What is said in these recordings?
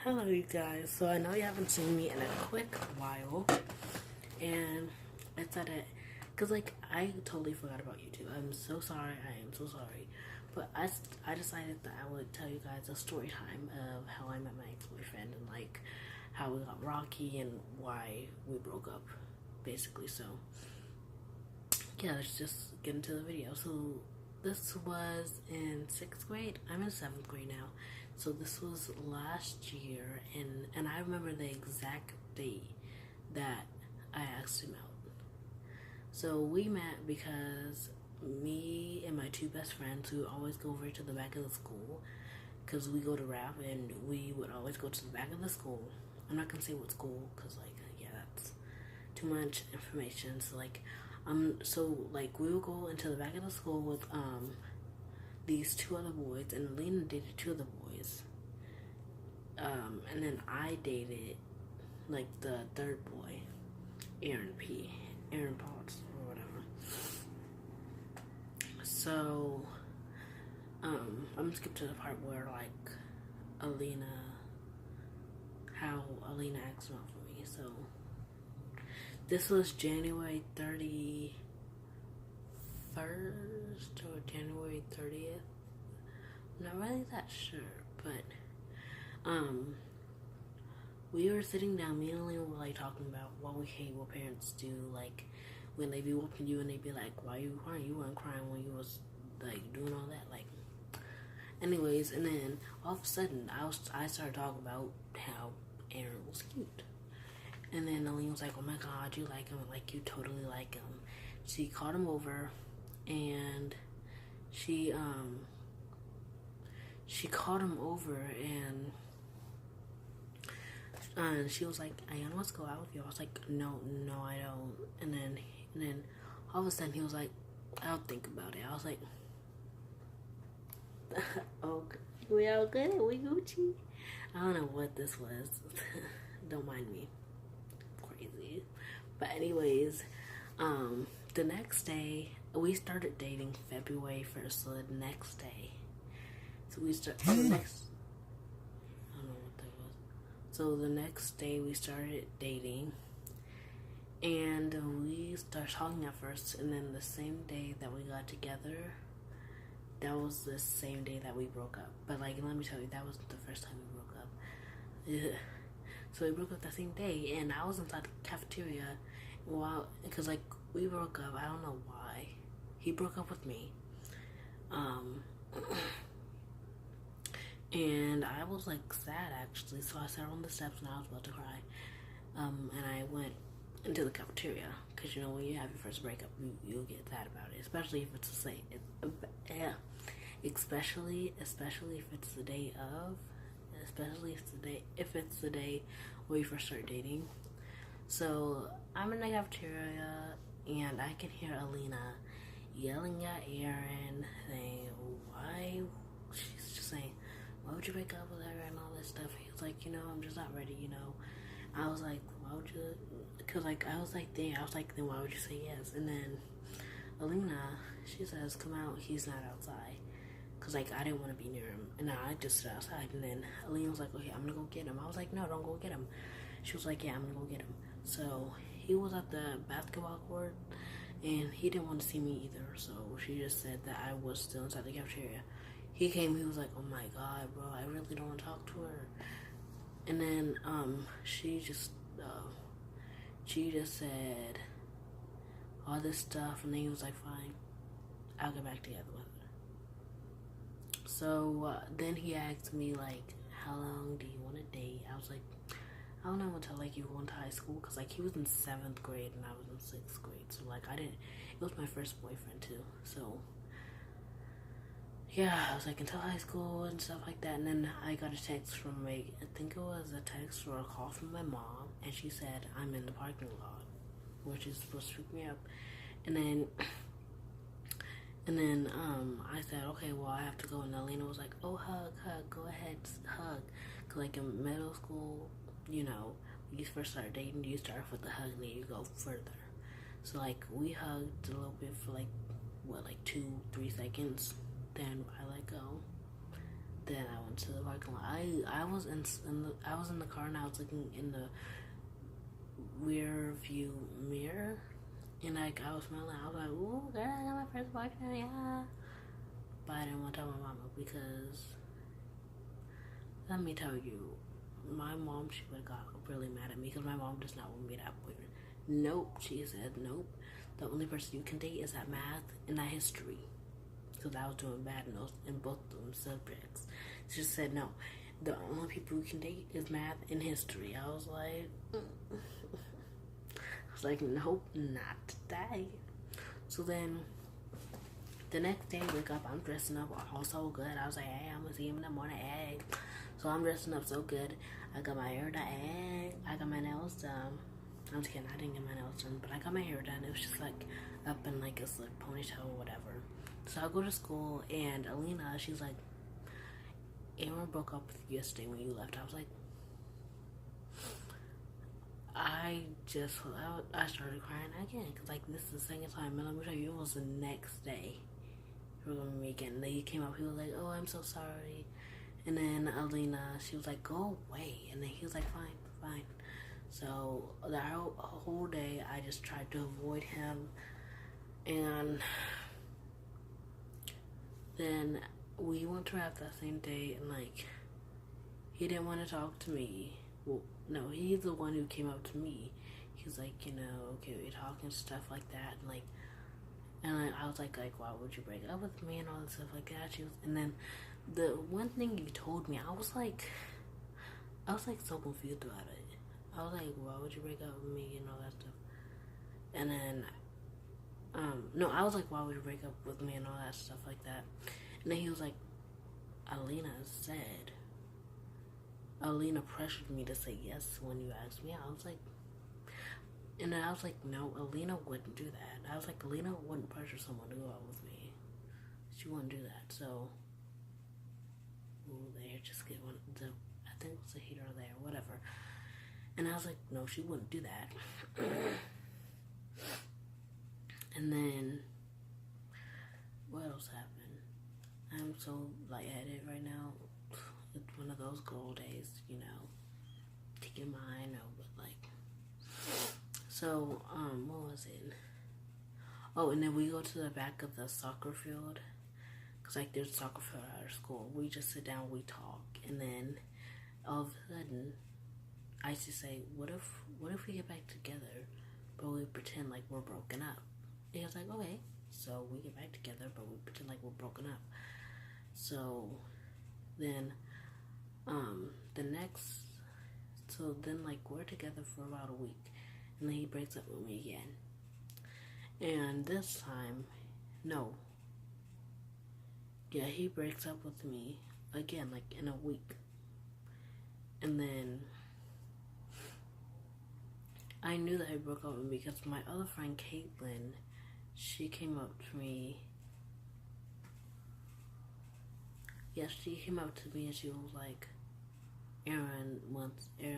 Hello you guys, so I know you haven't seen me in a quick while, and it's at it, because like, I totally forgot about YouTube. I'm so sorry, I am so sorry, but I decided that I would tell you guys a story time of how I met my ex-boyfriend, and like, how we got rocky, and why we broke up, basically. So, yeah, let's just get into the video. So, this was in 6th grade. I'm in 7th grade now. So this was last year, and I remember the exact date that I asked him out. So we met because me and my two best friends, who always go over to the back of the school, because we go to rap, and we would always go to the back of the school. I'm not gonna say what school, because like, yeah, that's too much information. So like we would go into the back of the school with these two other boys, and Lena dated two of the boys. And then I dated like the third boy, Aaron Potts or whatever. So, I'm gonna skip to the part where like how Alina asked out for me. So, this was January 31st or January 30th. I'm not really that sure, but we were sitting down, me and Alina were like talking about what we hate what parents do, like when they be whooping you and they be like, why you crying? You weren't crying when you was like doing all that, like. Anyways, and then all of a sudden I started talking about how Aaron was cute. And then Alina was like, oh my god, you like him, like you totally like him. She called him over, and she called him over, and she was like, Ayana wants to go out with you. I was like, no, I don't. And then all of a sudden he was like, I'll think about it. I was like, okay, we all good? We Gucci? I don't know what this was. Don't mind me. Crazy. But anyways, the next day, we started dating February 1st, so the next day. So we So the next day we started dating, and we started talking at first, and then the same day that we got together, that was the same day that we broke up. But like, let me tell you, that wasn't the first time we broke up. Ugh. So we broke up that same day, and I was inside the cafeteria, because like we broke up. I don't know why. He broke up with me. And I was like sad actually, so I sat on the steps and I was about to cry. And I went into the cafeteria, because you know when you have your first breakup, you'll get sad about it, especially if it's the same. Especially if it's the day of, if it's the day where you first start dating. So I'm in the cafeteria, and I can hear Alina yelling at Aaron, saying, why? She's just saying, why would you break up with her and all this stuff? He was like, I'm just not ready, I was like, why would you? Because like, I was like, then why would you say yes? And then Alina, she says, come out, he's not outside. Because like, I didn't want to be near him. And I just stood outside. And then Alina was like, okay, I'm going to go get him. I was like, no, don't go get him. She was like, yeah, I'm going to go get him. So he was at the basketball court, and he didn't want to see me either. So she just said that I was still inside the cafeteria. He came, he was like, oh my god, bro, I really don't want to talk to her. And then, she just said all this stuff, and then he was like, fine, I'll get back together with her. So, then he asked me, like, how long do you want to date? I was like, I don't know until, like, you go into high school, because, like, he was in 7th grade, and I was in 6th grade, so, like, it was my first boyfriend, too, so yeah, I was like until high school and stuff like that. And then I got a text from I think it was a text or a call from my mom, and she said, I'm in the parking lot, which is supposed to pick me up. And then I said, okay, well, I have to go. And Alina was like, oh, hug, go ahead, hug. Cause like in middle school, when you first start dating, you start with the hug and then you go further. So like, we hugged a little bit for like 2-3 seconds. Then I let go. then I went to the parking lot. I was I was in the car and I was looking in the rear view mirror, and like I was smiling. I was like, "Ooh, girl, I got my first boyfriend, yeah." But I didn't want to tell my mama because let me tell you, my mom, she would have got really mad at me because my mom does not want me to have a boyfriend. Nope, she said, nope. The only person you can date is that math and that history. Because I was doing bad in both of them subjects. She just said, no, the only people you can date is math and history. I was like, nope, not today. So then, the next day, I wake up, I'm dressing up all so good. I was like, hey, I'm going to see him in the morning, hey. So I'm dressing up so good. I got my hair done, hey. I got my nails done. I'm just kidding, I didn't get my nails done, but I got my hair done. It was just like up in like a slick ponytail or whatever. So I go to school, and Alina, she's like, Aaron broke up with you yesterday when you left. I was like, I started crying again, because like this is the second time, and let me tell you, it was the next day. We were going to meet again. And then he came up, he was like, oh, I'm so sorry. And then Alina, she was like, go away. And then he was like, fine. So that whole day, I just tried to avoid him. And then we went to rap that same day, and like, he didn't want to talk to me. Well, no, he's the one who came up to me. He was like, okay, we talk and stuff like that. And I was like, why would you break up with me and all that stuff like that? And then the one thing you told me, I was like so confused about it. I was like, why would you break up with me and all that stuff? And then, no, I was like, why would you break up with me and all that stuff like that? And then he was like, Alina pressured me to say yes when you asked me. I was like, and then I was like, no, Alina wouldn't do that. I was like, Alina wouldn't pressure someone to go out with me. She wouldn't do that. So, there, just get one. I think it was a heater there, whatever. And I was like, no, she wouldn't do that. And then, what else happened? I'm so lightheaded right now. It's one of those gold days, take your mind over, So, what was it? Oh, and then we go to the back of the soccer field. Because, there's a soccer field at our school. We just sit down, we talk. And then, all of a sudden, I used to say, what if we get back together, but we pretend like we're broken up? And he was like, okay. So, we get back together, but we pretend like we're broken up. So, then, we're together for about a week. And then he breaks up with me again. And this time, no. Yeah, he breaks up with me again, in a week. And then I knew that he broke up with me because my other friend, Caitlin, she came up to me. Yeah, she came up to me and she was like, Aaron wants to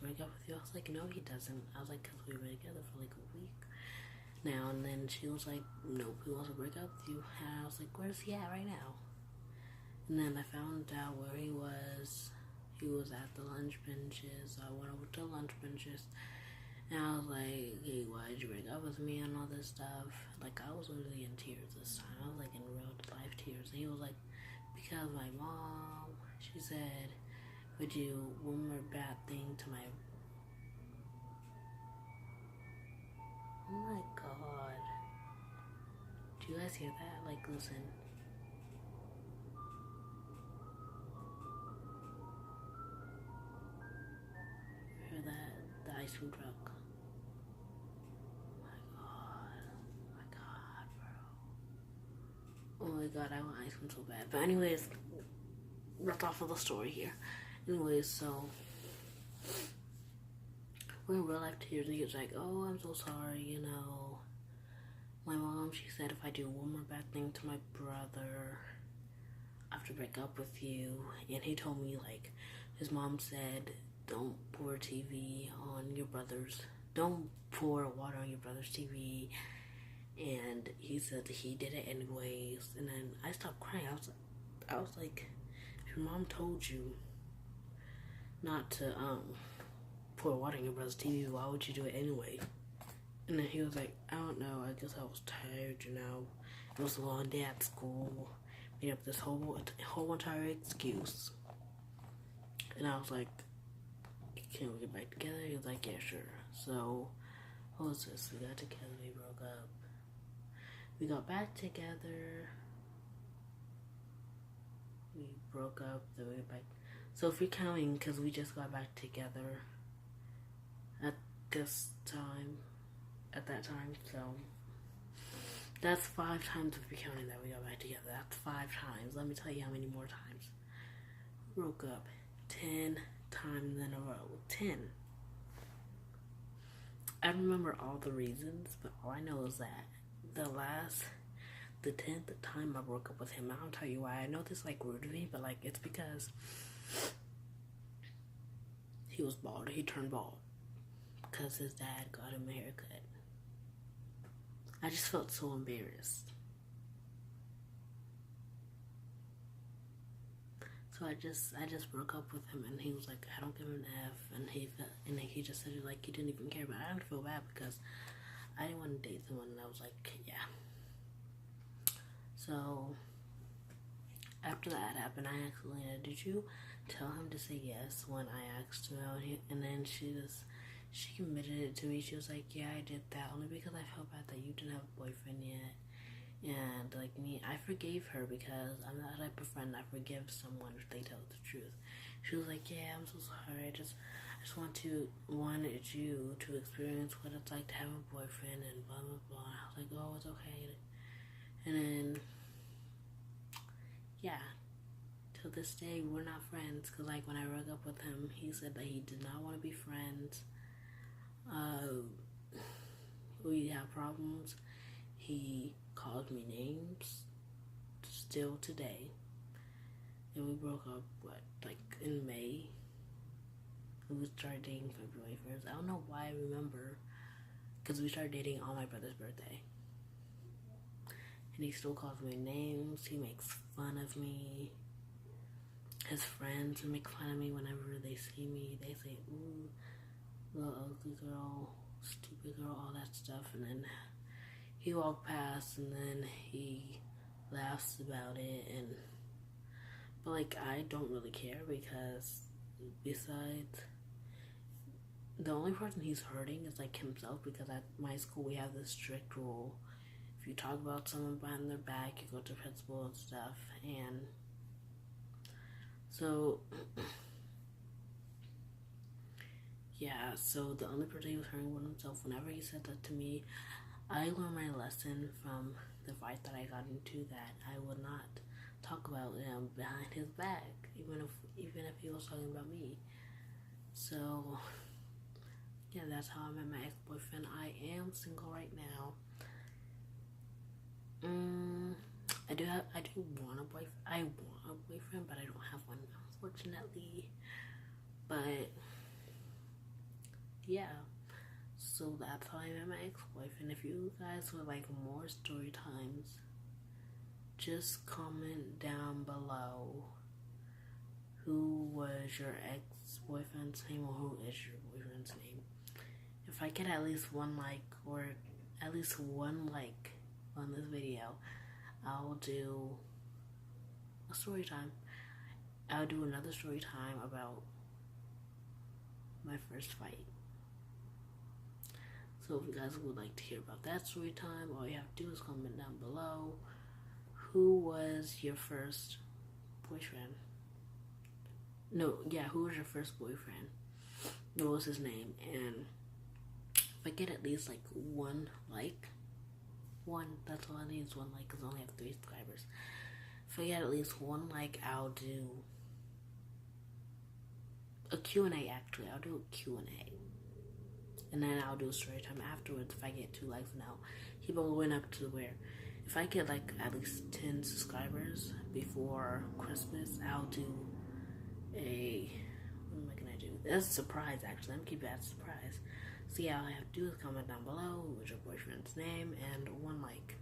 break up with you. I was like, no, he doesn't. I was like, because we were together for a week now. And then she was like, nope, he wants to break up with you. And I was like, where's he at right now? And then I found out where he was. He was at the lunch benches. I went over to the lunch benches. And I was like, hey, why did you break up with me and all this stuff? I was really in tears this time. I was in real life tears. And he was like, because my mom, she said, would you one more bad thing to my... Oh my god. Do you guys hear that? Listen. Hear that? The ice cream truck. Oh my god, bro. Oh my god, I want ice cream so bad. But anyways, that's off of the story here. Anyways, so we're in real life tears, and he was like, oh, I'm so sorry, My mom, she said if I do one more bad thing to my brother, I have to break up with you. And he told me, his mom said, don't pour water on your brother's TV. And he said that he did it anyways. And then I stopped crying. I was like, if your mom told you not to pour water in your brother's TV, why would you do it anyway? And then he was like, I don't know, I guess I was tired, you know. It was a long day at school. Made up this whole entire excuse. And I was like, can we get back together? He was like, yeah, sure. So, what was this? We got together, we broke up. We got back together. We broke up, then we went back. So if we're counting, because we just got back together at that time, so that's 5 times if you're counting that we got back together. That's 5 times. Let me tell you how many more times. We broke up 10 times in a row. 10. I remember all the reasons, but all I know is that the 10th time I broke up with him, I'll tell you why. I know this like rude to me, but like it's because he was bald. He turned bald because his dad got him a haircut. I just felt so embarrassed. So I just broke up with him, and he was like, I don't give him an F, and he just said it like he didn't even care. But I would feel bad because I didn't want to date someone, and I was like, yeah. So after that happened, I asked Elena, did you tell him to say yes when I asked him out? And then she admitted it to me. She was like, yeah, I did that only because I felt bad that you didn't have a boyfriend yet. And like me, I forgave her because I'm not the type of friend that forgives someone if they tell the truth. She was like, yeah, I'm so sorry. I just wanted you to experience what it's like to have a boyfriend and blah, blah, blah. I was like, oh, it's okay. And then, yeah, till this day, we're not friends. Because, like, when I broke up with him, he said that he did not want to be friends. We have problems. He called me names still today. And we broke up, in May. And we started dating February 1st. I don't know why I remember. Because we started dating on my brother's birthday. And he still calls me names. He makes fun of me. His friends make fun of me whenever they see me. They say, ooh, little ugly girl, stupid girl, all that stuff. And then he walked past and then he laughs about it. But like, I don't really care because besides, the only person he's hurting is like himself, because at my school we have this strict rule. If you talk about someone behind their back, you go to principal and stuff. And so yeah, so the only person he was hurting was himself. Whenever he said that to me, I learned my lesson from the fight that I got into, that I would not talk about him behind his back, even if he was talking about me. So yeah, that's how I met my ex-boyfriend. I am single right now. I do want a boyfriend. I want a boyfriend, but I don't have one, unfortunately. But yeah, so that's how I met my ex-boyfriend. If you guys would like more story times, just comment down below who was your ex-boyfriend's name, or who is your boyfriend's name. If I get at least one like, or at least one like on this video, I'll do a story time. I'll do another story time about my first fight. So if you guys would like to hear about that story time, all you have to do is comment down below. Who was your first boyfriend? Who was your first boyfriend? What was his name? And if I get at least like one, that's all I need is one like, because I only have 3 subscribers. If I get at least one like, I'll do a Q&A. Actually, I'll do a Q&A. And then I'll do a story time afterwards if I get 2 likes. Now, keep on going up to where, if I get like at least 10 subscribers before Christmas, I'll do what am I gonna do? That's a surprise, actually. I'm keeping that surprise. So yeah, all I have to do is comment down below what's your boyfriend's name and one like.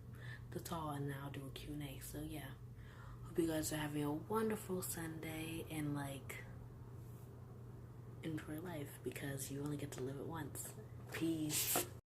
That's all, and then I'll do a Q&A. So yeah, hope Hope you guys are having a wonderful Sunday and like enjoy life because you only get to live it once. Peace.